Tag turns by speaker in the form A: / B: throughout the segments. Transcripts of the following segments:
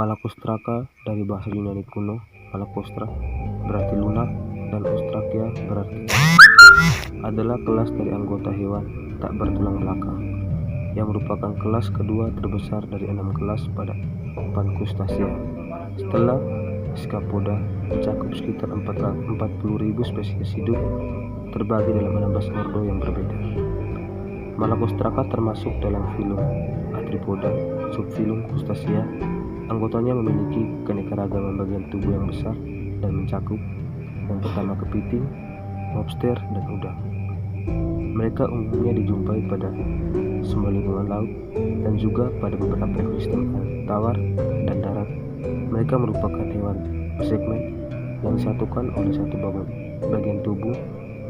A: Malacostraca dari bahasa Yunani kuno, Malakostra berarti lunak dan ostrakia berarti adalah kelas dari anggota hewan tak bertulang belakang yang merupakan kelas kedua terbesar dari 6 kelas pada Pankostacea. Setelah Scapoda mencakup sekitar 40.000 spesies hidup terbagi dalam 16 ordo yang berbeda. Malacostraca termasuk dalam filum Arthropoda, subfilum Crustacea. Anggotanya memiliki keanekaragaman bagian tubuh yang besar dan mencakup yang pertama kepiting, lobster, dan udang. Mereka umumnya dijumpai pada semua lingkungan laut dan juga pada beberapa ekosistem air tawar dan darat. Mereka merupakan hewan bersegmen yang disatukan oleh satu bagian tubuh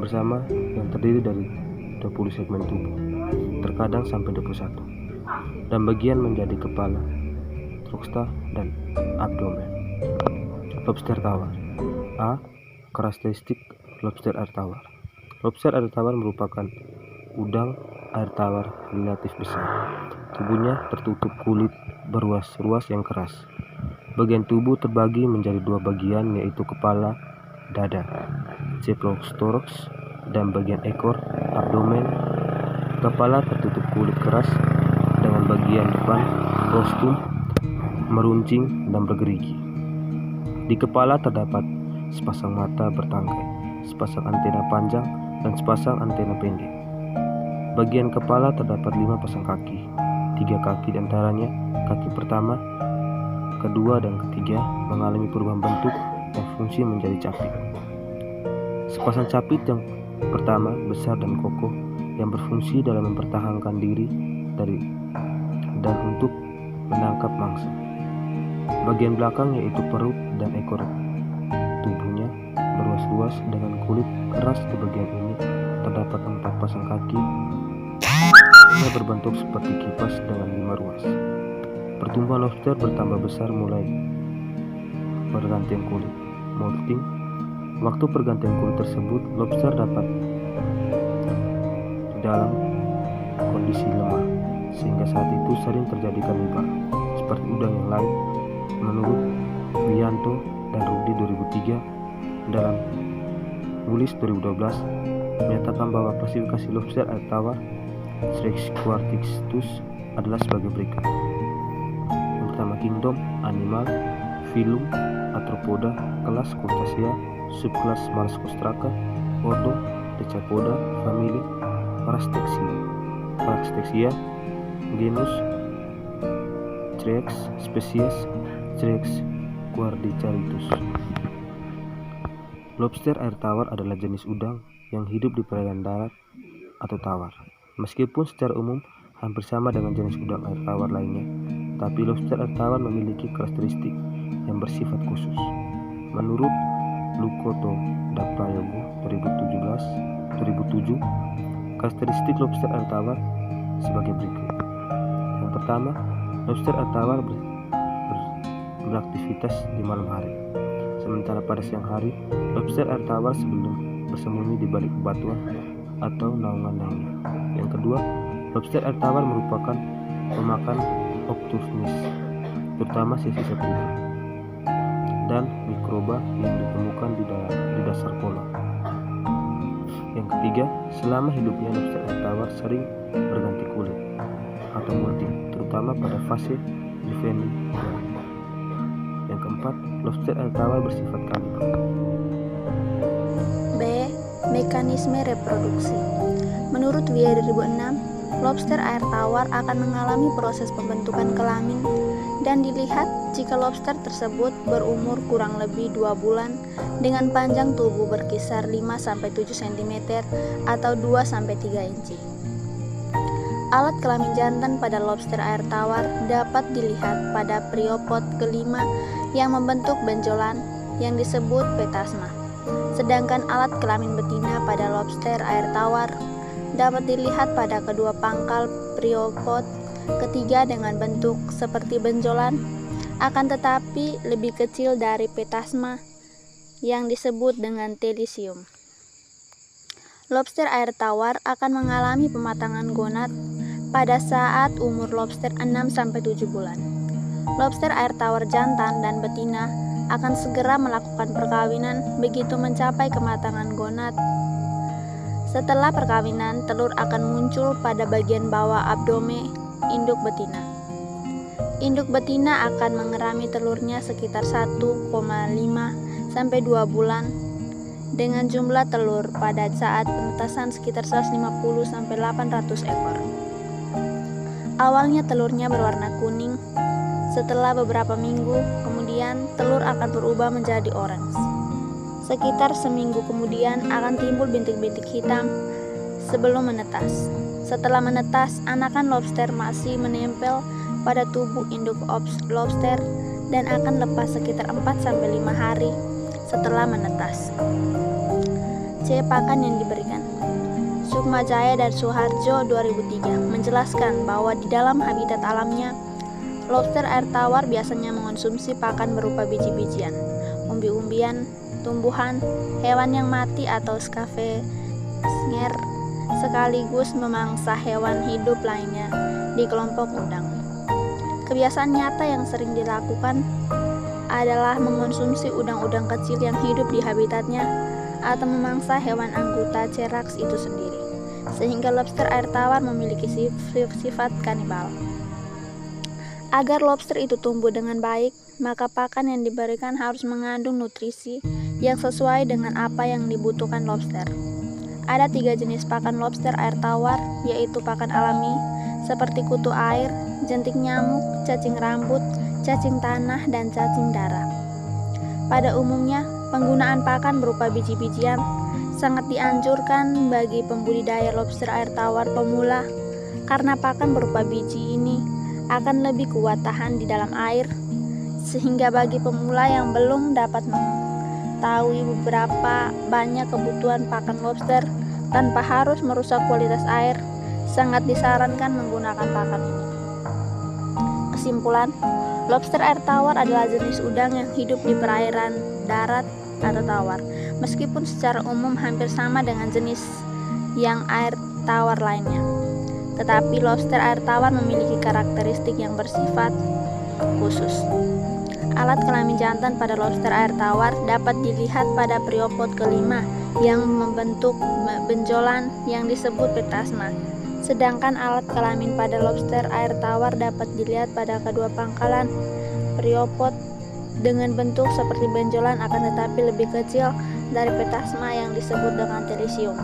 A: bersama yang terdiri dari 20 segmen tubuh, terkadang sampai 21, dan bagian menjadi kepala, trosta, dan abdomen. Lobster tawar. A. Karakteristik lobster air tawar. Lobster air tawar merupakan udang air tawar relatif besar. Tubuhnya tertutup kulit berruas-ruas yang keras. Bagian tubuh terbagi menjadi dua bagian, yaitu kepala, dada, cephalothorax, dan bagian ekor, abdomen. Kepala tertutup kulit keras dengan bagian depan, rostrum, meruncing dan bergerigi. Di kepala terdapat sepasang mata bertangkai, sepasang antena panjang, dan sepasang antena pendek. Bagian kepala terdapat 5 pasang kaki. 3 kaki diantaranya, kaki pertama, kedua, dan ketiga mengalami perubahan bentuk dan fungsi menjadi capit. Sepasang capit yang pertama besar dan kokoh yang berfungsi dalam mempertahankan diri dan untuk menangkap mangsa. Bagian belakang yaitu perut dan ekor tubuhnya berruas-ruas dengan kulit keras. Di bagian ini terdapat 4 pasang kaki yang berbentuk seperti kipas dengan 5 ruas. Pertumbuhan lobster bertambah besar mulai pergantian kulit, molting. Waktu pergantian kulit tersebut, lobster dapat dalam kondisi lemah, sehingga saat itu sering terjadi kanibal seperti udang yang lain. Menurut Wianto dan Rudi 2003, dalam Willis 2012 menyatakan bahwa klasifikasi lobster air tawar Srexquartistus adalah sebagai berikut. Yang pertama, kingdom, animal, filum, arthropoda, kelas Crustacea, subkelas Malacostraca, ordo Tetrapoda, famili Parastexia, genus Trex, spesies Srexquarticarius. Lobster air tawar adalah jenis udang yang hidup di perairan darat atau tawar. Meskipun secara umum hampir sama dengan jenis udang air tawar lainnya, tapi lobster air tawar memiliki karakteristik yang bersifat khusus. Menurut Lukoto dan Prayogo 2007, karakteristik lobster air tawar sebagai berikut. Yang pertama, lobster air tawar beraktivitas di malam hari, sementara pada siang hari lobster air tawar bersembunyi di balik batuan atau naungan lainnya. Yang kedua, lobster air tawar merupakan pemakan opportunis, terutama sisa-sisa tubuh dan mikroba yang ditemukan di dasar kolam. Yang ketiga, selama hidupnya lobster air tawar sering berganti kulit atau molting, terutama pada fase juvenil. Yang keempat, lobster air tawar bersifat kanibal.
B: B. Mekanisme reproduksi. Menurut Wia 2006, lobster air tawar akan mengalami proses pembentukan kelamin dan dilihat jika lobster tersebut berumur kurang lebih 2 bulan dengan panjang tubuh berkisar 5-7 cm atau 2-3 inci. Alat kelamin jantan pada lobster air tawar dapat dilihat pada priopod kelima yang membentuk benjolan yang disebut petasma. Sedangkan alat kelamin betina pada lobster air tawar dapat dilihat pada kedua pangkal priopod ketiga dengan bentuk seperti benjolan, akan tetapi lebih kecil dari petasma yang disebut dengan telisium. Lobster air tawar akan mengalami pematangan gonad pada saat umur lobster 6-7 bulan. Lobster air tawar jantan dan betina akan segera melakukan perkawinan begitu mencapai kematangan gonad. Setelah perkawinan, telur akan muncul pada bagian bawah abdomen induk betina. Induk betina akan mengerami telurnya sekitar 1,5 sampai 2 bulan dengan jumlah telur pada saat penetasan sekitar 150 sampai 800 ekor. Awalnya telurnya berwarna kuning. Setelah beberapa minggu kemudian telur akan berubah menjadi orange. Sekitar seminggu kemudian akan timbul bintik-bintik hitam sebelum menetas. Setelah menetas, anakan lobster masih menempel pada tubuh induk lobster dan akan lepas sekitar 4-5 hari setelah menetas. C. Pakan yang diberikan. Sukmajaya dan Suharjo 2003 menjelaskan bahwa di dalam habitat alamnya, lobster air tawar biasanya mengonsumsi pakan berupa biji-bijian, umbi-umbian, tumbuhan, hewan yang mati atau scavenger, sekaligus memangsa hewan hidup lainnya di kelompok udang. Kebiasaan nyata yang sering dilakukan adalah mengonsumsi udang-udang kecil yang hidup di habitatnya atau memangsa hewan anggota ceraks itu sendiri, sehingga lobster air tawar memiliki sifat kanibal. Agar lobster itu tumbuh dengan baik, maka pakan yang diberikan harus mengandung nutrisi yang sesuai dengan apa yang dibutuhkan lobster. Ada 3 jenis pakan lobster air tawar, yaitu pakan alami seperti kutu air, jentik nyamuk, cacing rambut, cacing tanah, dan cacing darah. Pada umumnya, penggunaan pakan berupa biji-bijian sangat dianjurkan bagi pembudidaya lobster air tawar pemula karena pakan berupa biji ini akan lebih kuat tahan di dalam air, sehingga bagi pemula yang belum dapat mengetahui beberapa banyak kebutuhan pakan lobster tanpa harus merusak kualitas air, sangat disarankan menggunakan pakan ini. Kesimpulan, lobster air tawar adalah jenis udang yang hidup di perairan darat atau tawar, meskipun secara umum hampir sama dengan jenis yang air tawar lainnya. Tetapi lobster air tawar memiliki karakteristik yang bersifat khusus. Alat kelamin jantan pada lobster air tawar dapat dilihat pada periopod kelima yang membentuk benjolan yang disebut petasma. Sedangkan alat kelamin pada lobster air tawar dapat dilihat pada kedua pangkalan periopod dengan bentuk seperti benjolan akan tetapi lebih kecil dari petasma yang disebut dengan telisium.